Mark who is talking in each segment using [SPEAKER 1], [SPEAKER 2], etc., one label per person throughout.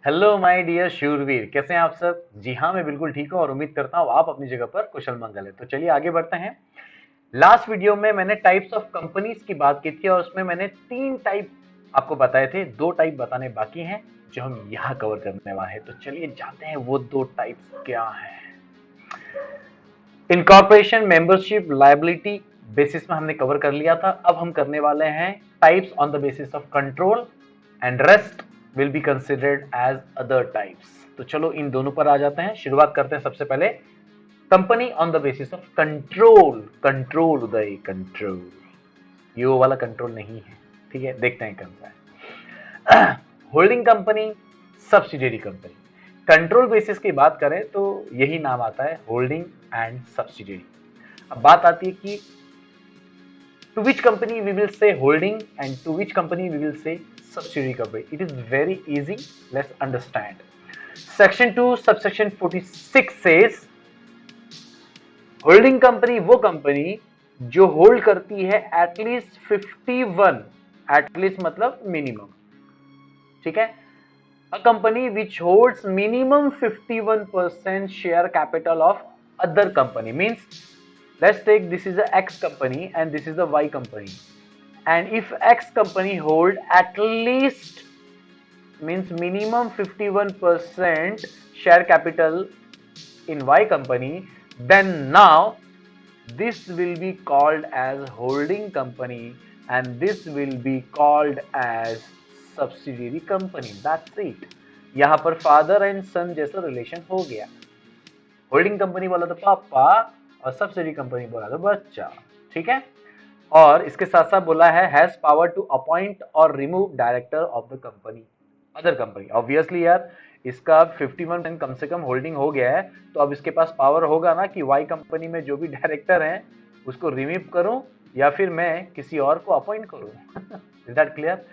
[SPEAKER 1] Hello my dear शूरवीर, कैसे हैं आप सब? जी हाँ, मैं बिल्कुल ठीक हूँ और उम्मीद करता हूँ आप अपनी जगह पर कुशल मंगल है। तो चलिए आगे बढ़ते हैं। लास्ट वीडियो में मैंने टाइप्स ऑफ कंपनीज की बात की थी और उसमें मैंने 3 टाइप आपको बताए थे। 2 टाइप बताने बाकी हैं जो हम यहाँ कवर करने वाले हैं। तो चलिए जानते हैं वो 2 टाइप्स क्या हैं। इनकॉर्पोरेशन, मेंबरशिप, लायबिलिटी बेसिस में हमने कवर कर लिया था। अब हम करने वाले हैं types on the basis of control and rest will be considered as other types. तो चलो इन दोनों पर आ जाते हैं। शुरुआत करते हैं सबसे पहले company on the basis of control. Control Uday, control, ये वो वाला कंट्रोल नहीं है। ठीक है, देखते हैं कौन सा है। Holding company, subsidiary company. Control basis की बात करें तो यही नाम आता है, होल्डिंग एंड सब्सिडियरी। अब बात आती है कि to which company we will say holding and to which company we will say subsidiary company. It is very easy. Let's understand. Section 2 subsection 46 says holding company वो कंपनी जो hold करती है at least 51, at least मतलब minimum, ठीक है। A company which holds minimum 51% share capital of other company means, let's take this is a X company and this is a Y company, and if X company hold at least means minimum 51% share capital in Y company, then now this will be called as holding company and this will be called as subsidiary company. That's it. यहां पर father and सन जैसा relation हो गया। Holding company बोला तो पापा और subsidy company बोला तो बच्चा, ठीक है। और इसके साथ साथ बोला है हैज पावर टू अपॉइंट और remove director of the company, other company. Obviously यार, इसका 51% कम से कम होल्डिंग हो गया है, तो अब इसके पास पावर होगा ना कि वाई कंपनी में जो भी डायरेक्टर हैं उसको रिमूव करूं या फिर मैं किसी और को अपॉइंट करूं। Is that clear?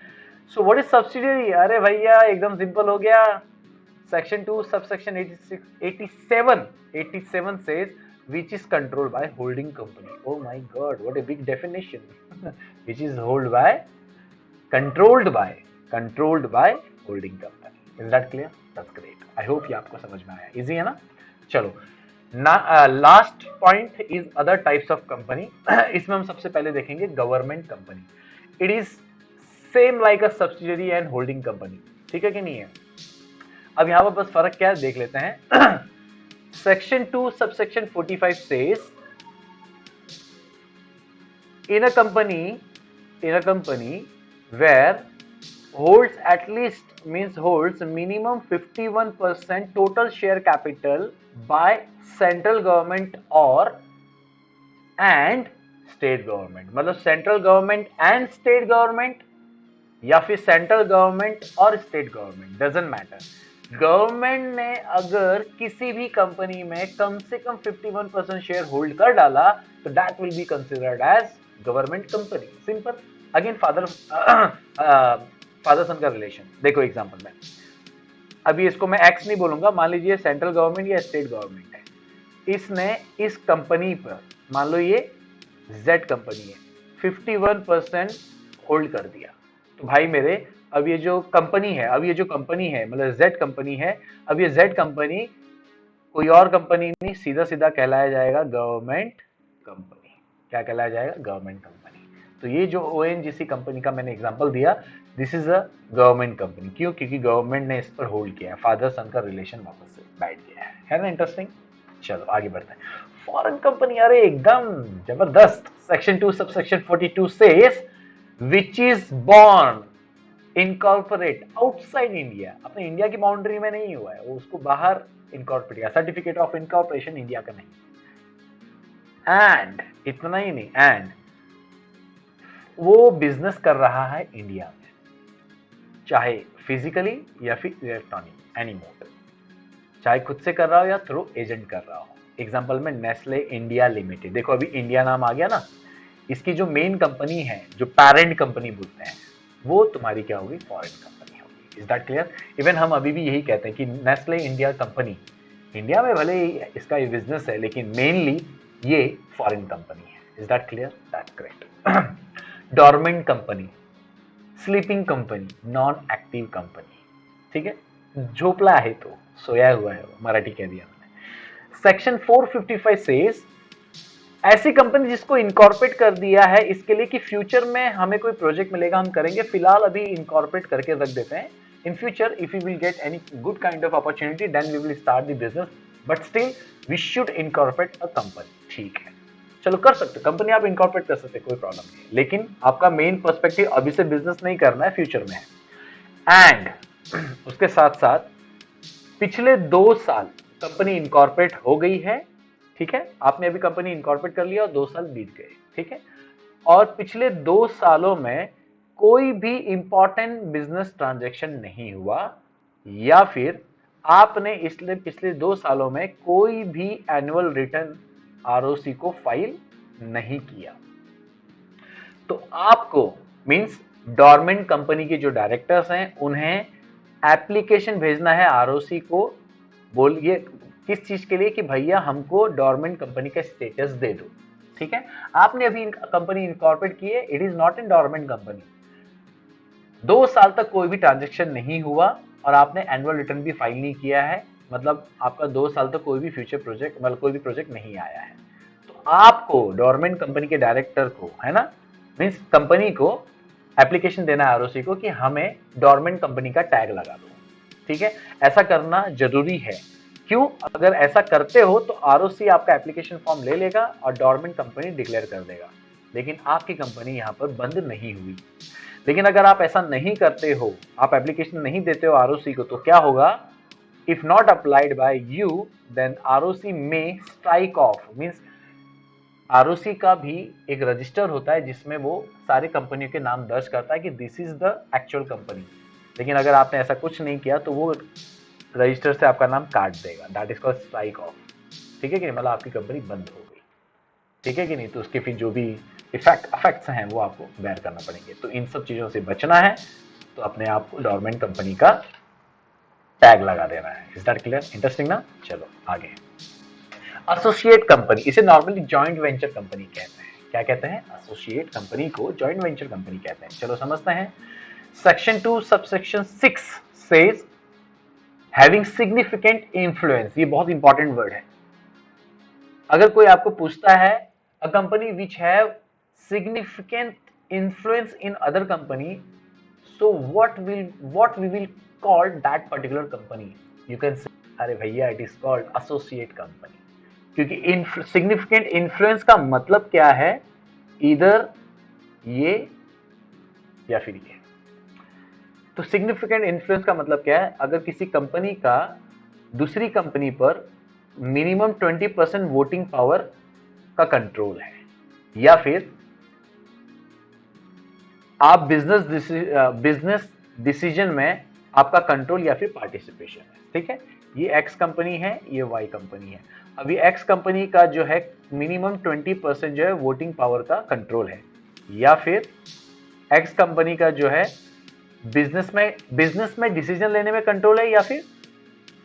[SPEAKER 1] So what is subsidiary? अरे भैया एकदम सिंपल हो गया। Section 2 subsection 87 says which is controlled by holding company. Oh my god, what a big definition. Which is controlled by holding company. Is that clear? That's great. I hope ये आपको समझ में आया। इजी है ना? चलो ना, last point is other types of company. इसमें हम सबसे पहले देखेंगे government company. It is same like a subsidiary and holding company, ठीक है कि नहीं है? अब यहां पर बस फर्क क्या है देख लेते हैं। Section 2 subsection 45 says in a company where holds at least means holds minimum 51% total share capital by central government or and state government, मतलब central government and state government या फिर सेंट्रल गवर्नमेंट और state government, doesn't matter. Government ने अगर किसी भी company में कम से कम 51% शेयर होल्ड कर डाला तो that will be considered as government company. Simple. Again father son का रिलेशन देखो एग्जांपल में। अभी इसको मैं एक्स नहीं बोलूंगा, मान लीजिए सेंट्रल गवर्नमेंट या स्टेट गवर्नमेंट है। इसने इस कंपनी पर, मान लो ये जेड कंपनी है, 51% होल्ड कर दिया। तो भाई मेरे, अब ये जो कंपनी है मतलब जेड कंपनी है, अब ये जेड कंपनी कोई और कंपनी नहीं, सीधा सीधा कहलाया जाएगा गवर्नमेंट कंपनी। क्या कहलाया जाएगा? Government company. तो ये जो ओएनजीसी कंपनी का मैंने एग्जांपल दिया, this is a government company. क्यों? क्योंकि गवर्नमेंट ने इस पर होल्ड किया है, फादर सन का रिलेशन वापस से बैठ गया है ना? इंटरेस्टिंग। चलो आगे बढ़ते हैं। फॉरेन कंपनी, अरे एकदम जबरदस्त। Section 2 subsection 42 says which is born incorporate outside India, अपने इंडिया की बाउंड्री में नहीं हुआ है, वो उसको बाहर इनकॉर्पोरेट किया, सर्टिफिकेट ऑफ इनकॉर्पोरेशन इंडिया का नहीं। एंड इतना ही नहीं, एंड वो बिजनेस कर रहा है इंडिया में, चाहे फिजिकली या फिर इलेक्ट्रॉनिक एनी मोड, चाहे खुद से कर रहा हो या थ्रू एजेंट कर रहा हो। एग्जांपल में नेस्ले इंडिया लिमिटेड, देखो अभी इंडिया नाम आ गया ना, इसकी जो मेन कंपनी है, जो पेरेंट कंपनी बोलते हैं, वो तुम्हारी क्या होगी? फॉरेन कंपनी होगी। Is that clear? इवन हम अभी भी यही कहते हैं कि नेस्ले इंडिया कंपनी, इंडिया में भले इसका ये बिजनेस है लेकिन मेनली ये फॉरेन कंपनी है। Is that clear? That correct. Dormant company, sleeping company, non active company, ठीक है। झोपला है तो सोया हुआ है, वो मराठी कह दिया मैंने। सेक्शन 455 सेज ऐसी कंपनी जिसको इनकॉर्पोरेट कर दिया है इसके लिए कि फ्यूचर में हमें कोई प्रोजेक्ट मिलेगा हम करेंगे, फिलहाल अभी इनकॉर्पोरेट करके रख देते हैं, in future if you will get any good kind of opportunity then we will start the business, but still we should incorporate a company. ठीक है, चलो कर सकते हो, कंपनी आप इनकॉर्पोरेट कर सकते हो, कोई प्रॉब्लम नहीं, लेकिन आपका मेन पर्सपेक्टिव अभी से बिजनेस नहीं करना है, फ्यूचर में है। एंड उसके साथ साथ पिछले 2 साल कंपनी इनकॉर्पोरेट हो गई है, ठीक है, आपने अभी कंपनी इनकॉर्पोरेट कर लिया और 2 साल बीत गए, ठीक है, और पिछले 2 सालों में कोई भी इंपॉर्टेंट बिजनेस ट्रांजैक्शन नहीं हुआ, या फिर आपने इसलिए पिछले 2 सालों में कोई भी एनुअल रिटर्न आरओसी को फाइल नहीं किया, तो आपको मींस डॉर्मेंट कंपनी के जो डायरेक्टर्स हैं उन्हें एप्लीकेशन भेजना है आरओसी को, बोलिए किस चीज के लिए कि भैया हमको डॉर्मेंट कंपनी का स्टेटस दे दो। ठीक है, आपने अभी कंपनी इनकॉर्पोरेट की है, it is not in dormant company, 2 साल तक कोई भी ट्रांजेक्शन नहीं हुआ और आपने एनुअल रिटर्न भी फाइल नहीं किया है, मतलब आपका 2 साल तक कोई भी फ्यूचर प्रोजेक्ट मतलब कोई भी प्रोजेक्ट नहीं आया है, तो आपको डॉर्मेंट कंपनी के डायरेक्टर को, है ना, मींस कंपनी को एप्लीकेशन देना है आरओसी को कि हमें डॉर्मेंट कंपनी का टैग लगा दो। ठीक है, ऐसा करना जरूरी है, क्यों, अगर ऐसा करते हो तो आरओसी आपका एप्लीकेशन फॉर्म ले लेगा और डॉर्मेंट कंपनी डिक्लेयर कर देगा, लेकिन आपकी कंपनी यहां पर बंद नहीं हुई। लेकिन अगर आप ऐसा नहीं करते हो, आप एप्लीकेशन नहीं देते हो आरओसी को, तो क्या होगा, if not applied by you then ROC में स्ट्राइक ऑफ, मींस आरओसी का भी एक रजिस्टर होता है जिसमें वो सारी कंपनियों के नाम दर्ज करता है कि this is the actual company, लेकिन अगर आपने ऐसा कुछ नहीं किया तो वो रजिस्टर से आपका नाम काट देगा, that is called strike off. ठीक है कि नहीं, मतलब आपकी कंपनी बंद हो गई, ठीक है कि नहीं, तो उसके फिर जो भी इफेक्ट्स हैं वो आपको बेयर करना पड़ेंगे, तो इन सब चीजों से बचना है तो अपने आप को डॉर्मेंट कंपनी का टैग लगा देना है। इज दैट क्लियर, इंटरेस्टिंग ना, चलो आगे। एसोसिएट कंपनी, इसे नॉर्मली जॉइंट वेंचर कंपनी कहते हैं, क्या कहते हैं, एसोसिएट कंपनी को जॉइंट वेंचर कंपनी कहते हैं। चलो समझते हैं, section 2 subsection 6 says having significant influence, ये बहुत इंपॉर्टेंट वर्ड है, अगर कोई आपको पूछता है a company which have significant influence in other company, so what we will call that particular company, you can say अरे भैया it is called associate company, क्योंकि significant influence का मतलब क्या है, इधर ये या फिर ये, तो सिग्निफिकेंट इन्फ्लुएंस का मतलब क्या है, अगर किसी कंपनी का दूसरी कंपनी पर मिनिमम 20% वोटिंग पावर का कंट्रोल है, या फिर आप बिजनेस डिसीजन में आपका कंट्रोल या फिर पार्टिसिपेशन है। ठीक है, ये एक्स कंपनी है, ये वाई कंपनी है, अभी एक्स कंपनी का जो है मिनिमम 20% जो है वोटिंग पावर का कंट्रोल है, या फिर एक्स कंपनी का जो है बिजनेस में डिसीजन लेने में कंट्रोल है या फिर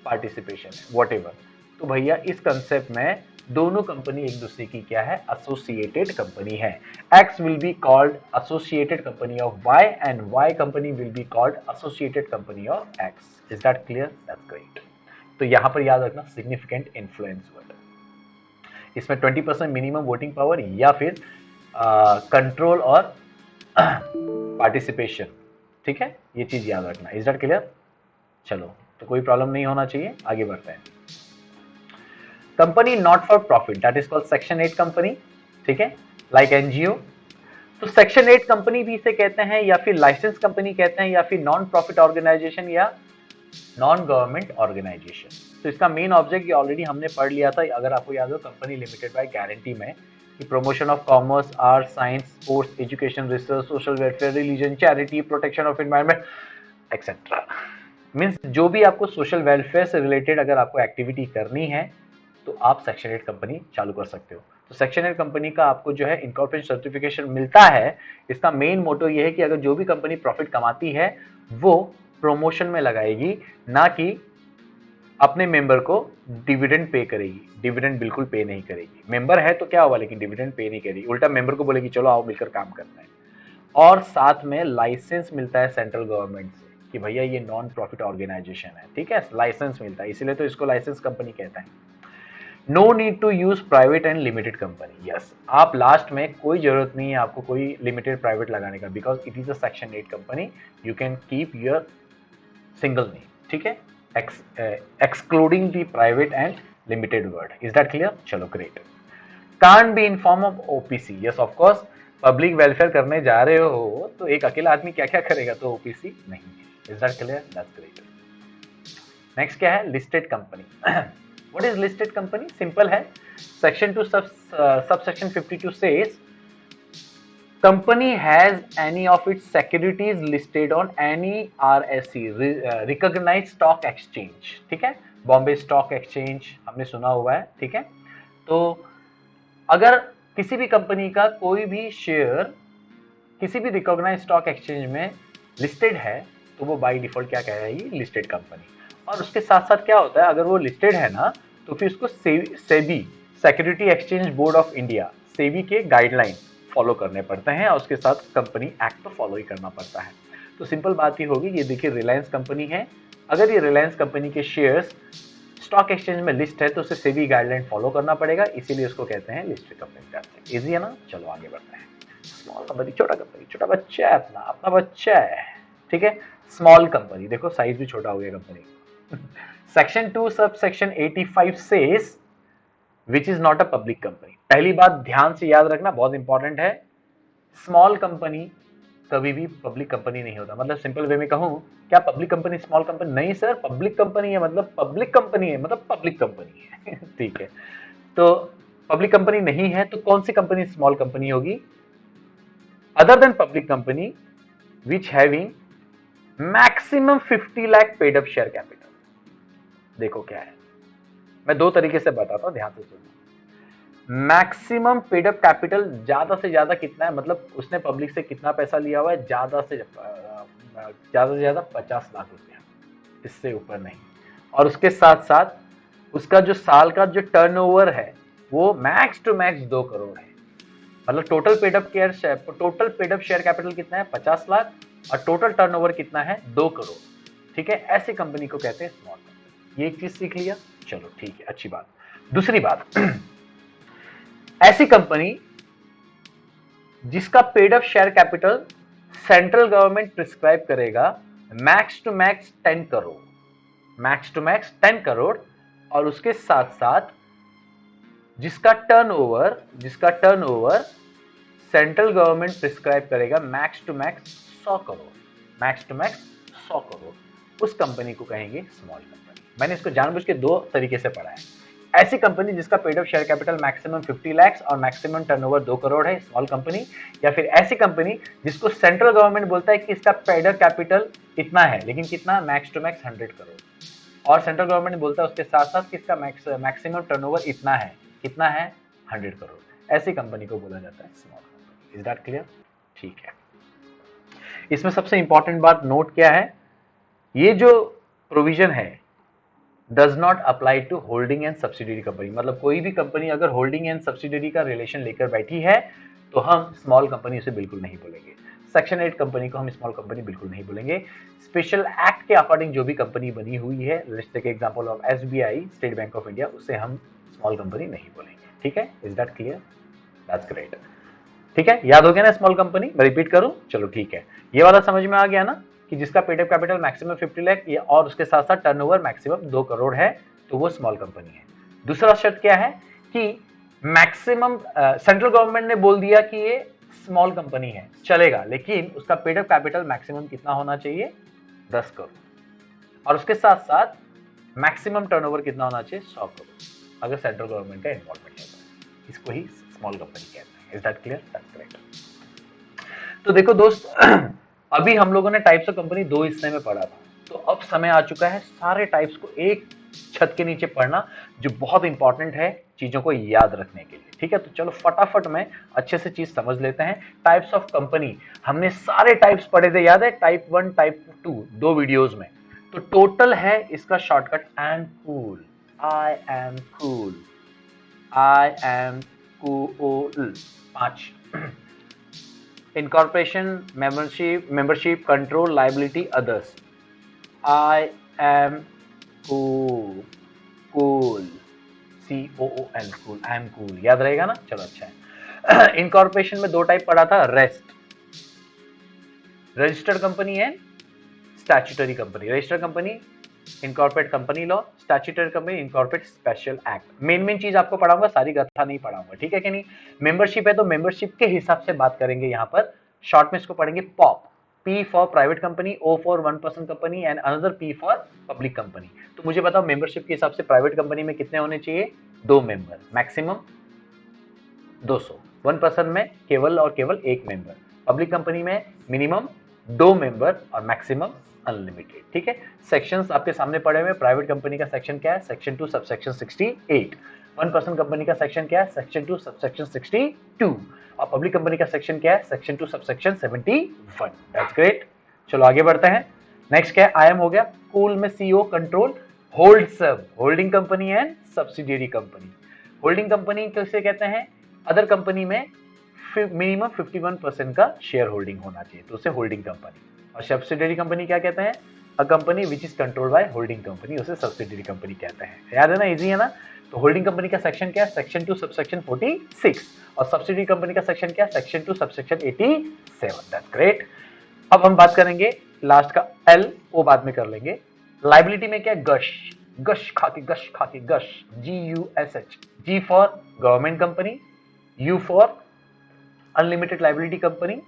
[SPEAKER 1] पार्टिसिपेशन है, व्हाटएवर। तो भैया इस कंसेप्ट में दोनों कंपनी एक दूसरे की क्या है, एसोसिएटेड कंपनी है। X will be called associated company of Y and Y company will be called associated company of X. Is that clear? That's great. तो यहां पर याद रखना सिग्निफिकेंट इन्फ्लुएंस वर्ड, इसमें 20% मिनिमम वोटिंग पावर या फिर control और पार्टिसिपेशन। ठीक है, ये चीज याद रखना। Is that clear? चलो, तो कोई प्रॉब्लम नहीं होना चाहिए, आगे बढ़ते हैं। Company not for profit, that is called section 8 company. ठीक है, लाइक एनजीओ, तो सेक्शन 8 कंपनी भी इसे कहते हैं, या फिर लाइसेंस कंपनी कहते हैं, या फिर नॉन प्रॉफिट ऑर्गेनाइजेशन या नॉन गवर्नमेंट ऑर्गेनाइजेशन। तो इसका मेन ऑब्जेक्ट ये ऑलरेडी हमने पढ़ लिया था, अगर आपको याद हो, कंपनी लिमिटेड बाय गारंटी में कि promotion of commerce, art, science, sports, education, research, social welfare, religion, charity, protection of environment etcetera. Means जो भी आपको सोशल वेलफेयर से रिलेटेड अगर आपको एक्टिविटी करनी है तो आप सेक्शन 8 कंपनी चालू कर सकते हो। तो सेक्शन 8 कंपनी का आपको जो है इनकॉर्पोरेशन सर्टिफिकेशन मिलता है। इसका मेन मोटो ये है कि अगर जो भी कंपनी प्रॉफिट कमाती है वो प्रमोशन में लगाएगी, ना कि अपने मेंबर को डिविडेंड पे करेगी। डिविडेंड बिल्कुल पे नहीं करेगी। मेंबर है तो क्या हुआ, लेकिन डिविडेंड पे नहीं करेगी, उल्टा मेंबर को बोलेगी चलो आओ मिलकर काम करना है। और साथ में लाइसेंस मिलता है सेंट्रल गवर्नमेंट से, कि भैया ये नॉन प्रॉफिट ऑर्गेनाइजेशन है, ठीक है, लाइसेंस मिलता है, इसीलिए तो इसको लाइसेंस कंपनी कहता है। No need to use private and limited company, yes, आप लास्ट में कोई जरूरत नहीं है आपको कोई लिमिटेड प्राइवेट लगाने का, because it is a section 8 company, you can keep your single name, ठीक है, excluding the private and limited word, is that clear? चलो great. Can't be in form of OPC, yes of course, public welfare करने जा रहे हो तो एक अकेला आदमी क्या क्या करेगा, तो ओपीसी नहीं है, is that clear? That's great. Next क्या है? Listed company. What is listed company? Simple है, section 2 subsection 52 says company has any of its securities listed on any RSE, recognized stock exchange, ठीक है, बॉम्बे स्टॉक एक्सचेंज हमने सुना हुआ है, ठीक है। तो अगर किसी भी कंपनी का कोई भी शेयर किसी भी रिकॉग्नाइज स्टॉक एक्सचेंज में लिस्टेड है तो वो बाय डिफॉल्ट क्या कहेगी? Listed company. और उसके साथ साथ क्या होता है, अगर वो लिस्टेड है ना तो फिर उसको SEBI, security exchange board of India, SEBI के गाइडलाइन फॉलो करने पड़ते हैं और उसके साथ कंपनी एक्ट तो फॉलो ही करना पड़ता है। तो सिंपल बात ही होगी, ये देखिए रिलायंस कंपनी है, अगर ये रिलायंस कंपनी के शेयर्स स्टॉक एक्सचेंज में लिस्ट है तो उसे सेबी गाइडलाइन फॉलो करना पड़ेगा, इसीलिए उसको कहते हैं लिस्टेड कंपनी। इजी है ना? चलो आगे बढ़ते हैं। स्मॉल कंपनी, छोटा कंपनी, छोटा बच्चा है, अपना बच्चा है, ठीक है। स्मॉल कंपनी, देखो साइज भी छोटा हो गया company. Section 2 sub section 85 says which is not a public company. पहली बात ध्यान से याद रखना, बहुत इंपॉर्टेंट है, स्मॉल कंपनी कभी भी पब्लिक कंपनी नहीं होता। मतलब सिंपल वे में कहूं, क्या पब्लिक कंपनी स्मॉल कंपनी? नहीं सर, पब्लिक कंपनी है मतलब पब्लिक कंपनी है मतलब पब्लिक कंपनी है। ठीक है, तो पब्लिक कंपनी नहीं है तो कौन सी कंपनी स्मॉल कंपनी होगी? Other than public company which having maximum 50 lakh paid up share capital. देखो क्या है, मैं दो तरीके से बताता हूं, ध्यान से सुनो। मैक्सिमम पेड अप कैपिटल ज्यादा से ज्यादा कितना है, मतलब उसने पब्लिक से कितना पैसा लिया हुआ है? ज्यादा से ज्यादा 50 लाख रुपया, इससे ऊपर नहीं। और उसके साथ साथ उसका जो साल का जो टर्नओवर है वो मैक्स टू मैक्स 2 करोड़ है। मतलब total paid up share capital कितना है? 50 लाख, और टोटल टर्नओवर कितना है? 2 करोड़। ठीक है, ऐसी कंपनी को कहते हैं स्मॉल कंपनी। ये एक चीज सीख लिया, चलो ठीक है, अच्छी बात। दूसरी बात, ऐसी कंपनी जिसका paid up share capital central government prescribe करेगा max to max 10 crore, max to max 10 crore, और उसके साथ साथ जिसका टर्नओवर सेंट्रल गवर्नमेंट प्रिस्क्राइब करेगा max to max 100 crore, max to max 100 crore, उस कंपनी को कहेंगे स्मॉल कंपनी। मैंने इसको जानबूझ के दो तरीके से पढ़ा है। ऐसी कंपनी जिसका paid up share capital maximum 50 lakh और मैक्सिमम टर्नओवर 2 करोड़ है, स्मॉल कंपनी। या फिर ऐसी कंपनी जिसको सेंट्रल गवर्नमेंट बोलता है कि इसका पेड अप कैपिटल इतना है, लेकिन कितना? मैक्स टू मैक्स 100 करोड़, और सेंट्रल गवर्नमेंट बोलता है उसके साथ साथ कि इसका मैक्सिमम टर्नओवर इतना है, कितना है? 100 करोड़। ऐसी कंपनी को बोला जाता है small company. Is that clear? ठीक है। इसमें सबसे इंपॉर्टेंट बात नोट क्या है, ये जो प्रोविजन है does not apply to holding and subsidiary company. मतलब कोई भी कंपनी अगर होल्डिंग एंड सब्सिडियरी का रिलेशन लेकर बैठी है तो हम स्मॉल कंपनी उसे बिल्कुल नहीं बोलेंगे। सेक्शन 8 कंपनी को हम स्मॉल कंपनी बिल्कुल नहीं बोलेंगे। स्पेशल एक्ट के अकॉर्डिंग जो भी कंपनी बनी हुई है, let's take example of SBI, State Bank of India, उसे हम स्मॉल कंपनी नहीं बोलेंगे। ठीक है, is that clear? That's great. ठीक है, याद हो गया ना स्मॉल कंपनी? मैं रिपीट करूं? चलो ठीक है, ये वाला समझ में आ गया ना कि जिसका paid up capital maximum 50 lakh और उसके साथ साथ टर्नओवर मैक्सिमम 2 करोड़ है तो वो स्मॉल कंपनी है। दूसरा शर्त क्या है कि मैक्सिमम सेंट्रल गवर्नमेंट ने बोल दिया कि ये स्मॉल कंपनी है, चलेगा, लेकिन उसका पेड अप कैपिटल मैक्सिमम कितना होना चाहिए? 10 करोड़, और उसके साथ साथ मैक्सिमम टर्नओवर कितना होना चाहिए? 100 करोड़। अगर सेंट्रल गवर्नमेंट का इन्वॉल्वमेंट है तो इसको ही स्मॉल कंपनी कहते हैं। Is that clear? That's great. तो देखो दोस्त, अभी हम लोगों ने टाइप्स ऑफ कंपनी 2 हिस्से में पढ़ा था, तो अब समय आ चुका है सारे टाइप्स को एक छत के नीचे पढ़ना, जो बहुत इंपॉर्टेंट है चीजों को याद रखने के लिए। ठीक है, तो चलो फटाफट में अच्छे से चीज समझ लेते हैं। टाइप्स ऑफ कंपनी हमने सारे टाइप्स पढ़े थे, याद है? टाइप 1 टाइप 2 दो वीडियोस में। तो टोटल है इसका shortcut I am cool, I am cool, I am cool, 5। Incorporation, membership, control, liability, others. I am cool, cool, COOL, cool, I am cool, याद रहेगा ना, चलो अच्छा है। इनकॉर्पोरेशन में दो टाइप पढ़ा था, रेस्ट, रजिस्टर्ड कंपनी है, statutory company. Registered company incorporate company law, statutory company incorporate special act. Main चीज आपको पढ़ाऊंगा, सारी कथा नहीं पढ़ाऊंगा, ठीक है कि नहीं। मेंबरशिप है तो मेंबरशिप के हिसाब से बात करेंगे यहाँ पर। शॉर्ट में इसको पढ़ेंगे pop, P for private company, O for 1% company and another P for public company. तो मुझे बताओ मेंबरशिप के हिसाब से प्राइवेट कंपनी में कितने होने चाहिए, 2 मेंबर, मैक्सिमम 200। 1% में केवल और केवल एक मेंबर, पब्लिक कंपनी में मिनिमम 2 मेंबर और मैक्सिमम अनलिमिटेड, ठीक है। सेक्शंस आपके सामने पड़े हुए। प्राइवेट कंपनी का सेक्शन क्या है, सेक्शन 2 सबसेक्शन 68। 1% कंपनी का सेक्शन क्या है, सेक्शन 2 सबसेक्शन 62। और पब्लिक कंपनी का सेक्शन क्या है, सेक्शन 2 सबसेक्शन 71। That's great. चलो आगे बढ़ते हैं। नेक्स्ट क्या है, आईएम हो गया। कूल में सीओ कंट्रोल होल्ड सब, holding company and subsidiary company. Holding company किसे कहते हैं, अदर कंपनी में मिनिमम 51% का शेयर होल्डिंग होना चाहिए, तो उसे होल्डिंग कंपनी। और सब्सिडियरी कंपनी क्या कहते हैं, a company which is controlled by holding company, उसे सब्सिडियरी कंपनी कहते हैं। याद है ना, इजी है ना। तो होल्डिंग कंपनी का सेक्शन क्या है, सेक्शन 2 सबसेक्शन 46। और सब्सिडियरी कंपनी का सेक्शन क्या है, सेक्शन 2 सबसेक्शन 87। That's great. अब हम बात करेंगे लास्ट का एल, वो बाद में कर लेंगे। लाइबिलिटी में क्या है, गश, गश खाके, गश खाके, गश, GUSH। G for government company, U for unlimited liability company,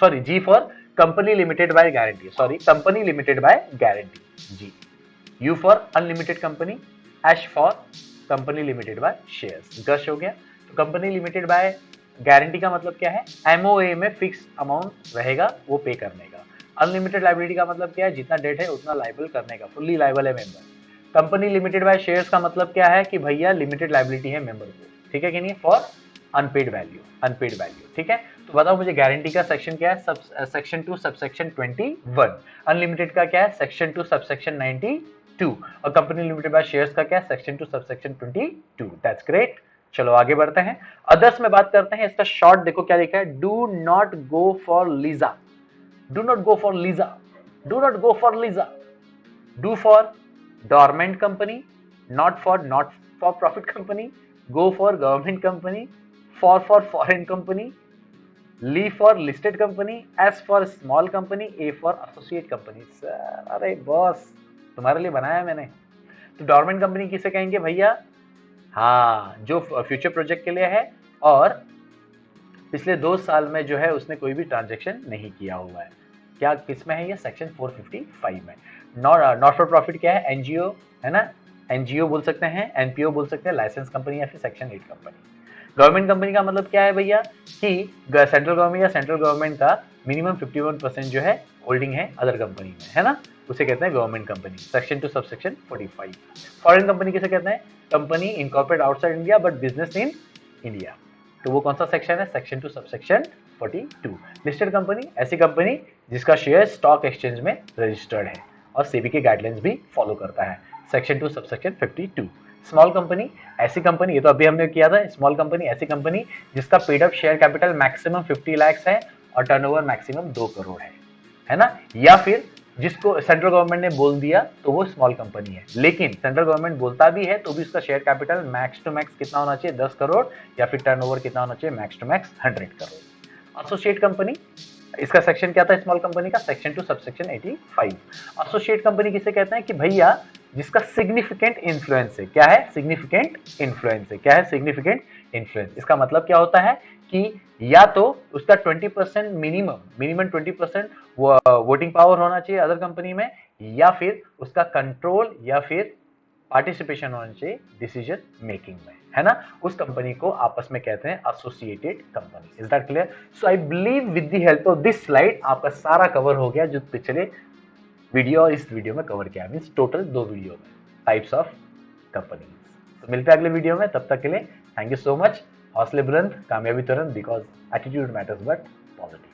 [SPEAKER 1] sorry, G for company limited by guarantee, sorry, company limited by guarantee, G. U for unlimited company, H for company limited by shares. गश हो गया। तो company limited by guarantee का मतलब क्या है, MOA में fix amount रहेगा वो पे करने का। अनलिमिटेड लाइबिलिटी का मतलब क्या है, जितना डेट है उतना लाइबल करने का, फुल्ली लाइबल है member. Company limited by shares का मतलब क्या है कि भैया लिमिटेड लाइबिलिटी है मेंबर को, ठीक है कि नहीं, for unpaid value, unpaid value, ठीक है। तो बताओ मुझे गारंटी का सेक्शन क्या है, सेक्शन 2 सबसेक्शन 21। अनलिमिटेड का क्या है, सेक्शन 2 सबसेक्शन 92। और कंपनी लिमिटेड बाय शेयर्स का क्या है, सेक्शन 2 सबसेक्शन 22। That's great. चलो आगे बढ़ते हैं। अदर्स में बात करते हैं। इसका शॉर्ट देखो क्या लिखा है, do not go for Lisa, do not go for Lisa, do not go for Lisa. Do for dormant company, not for profit company, go for government company, for foreign company, li for listed company, S for small company, A for associate company. Sir अरे boss, तुम्हारे लिए बनाया मैंने। तो dormant company किसे कहेंगे भैया, हाँ, जो फ्यूचर प्रोजेक्ट के लिए है और पिछले 2 साल में जो है उसने कोई भी ट्रांजेक्शन नहीं किया हुआ है। क्या किस में है ये, सेक्शन 455 में। नॉट फॉर प्रॉफिट क्या है, एनजीओ है ना, एनजीओ बोल सकते हैं, एनपीओ बोल सकते हैं, लाइसेंस कंपनी या फिर सेक्शन 8 कंपनी। गवर्नमेंट कंपनी का मतलब क्या है भैया कि सेंट्रल गवर्नमेंट या सेंट्रल गवर्नमेंट का मिनिमम 51% जो है होल्डिंग है अदर कंपनी में, है ना, उसे कहते हैं government company, section 2 subsection 45। Foreign company किसे कहते हैं, company incorporate outside India but business in India. तो वो कौन सा सेक्शन है, सेक्शन 2 सबसेक्शन 42। लिस्टेड कंपनी ऐसी कंपनी जिसका शेयर स्टॉक एक्सचेंज में रजिस्टर्ड है और सेबी के गाइडलाइंस भी फॉलो करता है, सेक्शन 2 सबसेक्शन 52। स्मॉल कंपनी ऐसी कंपनी, ये तो अभी हमने किया था, स्मॉल कंपनी ऐसी कंपनी जिसका paid up share capital maximum 50 lakh है और टर्नओवर मैक्सिमम 2 करोड़ है ना। या फिर जिसको सेंट्रल गवर्नमेंट ने बोल दिया तो वो स्मॉल कंपनी है, लेकिन सेंट्रल गवर्नमेंट बोलता भी है तो भी उसका share capital max to max कितना होना चाहिए, 10 करोड़, या फिर टर्नओवर कितना होना चाहिए, max to max 100 crore. Associate company, इसका सेक्शन क्या था स्मॉल कंपनी का, सेक्शन 2 सबसेक्शन 85। एसोसिएट कंपनी किसे कहते हैं कि भैया जिसका सिग्निफिकेंट इन्फ्लुएंस है, क्या है, सिग्निफिकेंट इन्फ्लुएंस है, क्या है, सिग्निफिकेंट इन्फ्लुएंस। इसका मतलब क्या होता है कि या तो उसका 20% मिनिमम 20% वोटिंग पावर होना चाहिए अदर कंपनी में, या फिर उसका कंट्रोल या फिर पार्टिसिपेशन होना चाहिए डिसीजन मेकिंग में, है ना। उस कंपनी को आपस में कहते हैं associated company. Is that clear? So I believe with the help of this slide आपका सारा कवर हो गया जो पिछले वीडियो और इस वीडियो में कवर किया, मींस टोटल 2 वीडियो में टाइप्स ऑफ कंपनी। तो मिलते हैं अगले वीडियो में, तब तक के लिए थैंक यू सो मच। हौसले बुलंद, कामयाबी तुरंत, because attitude matters but positive.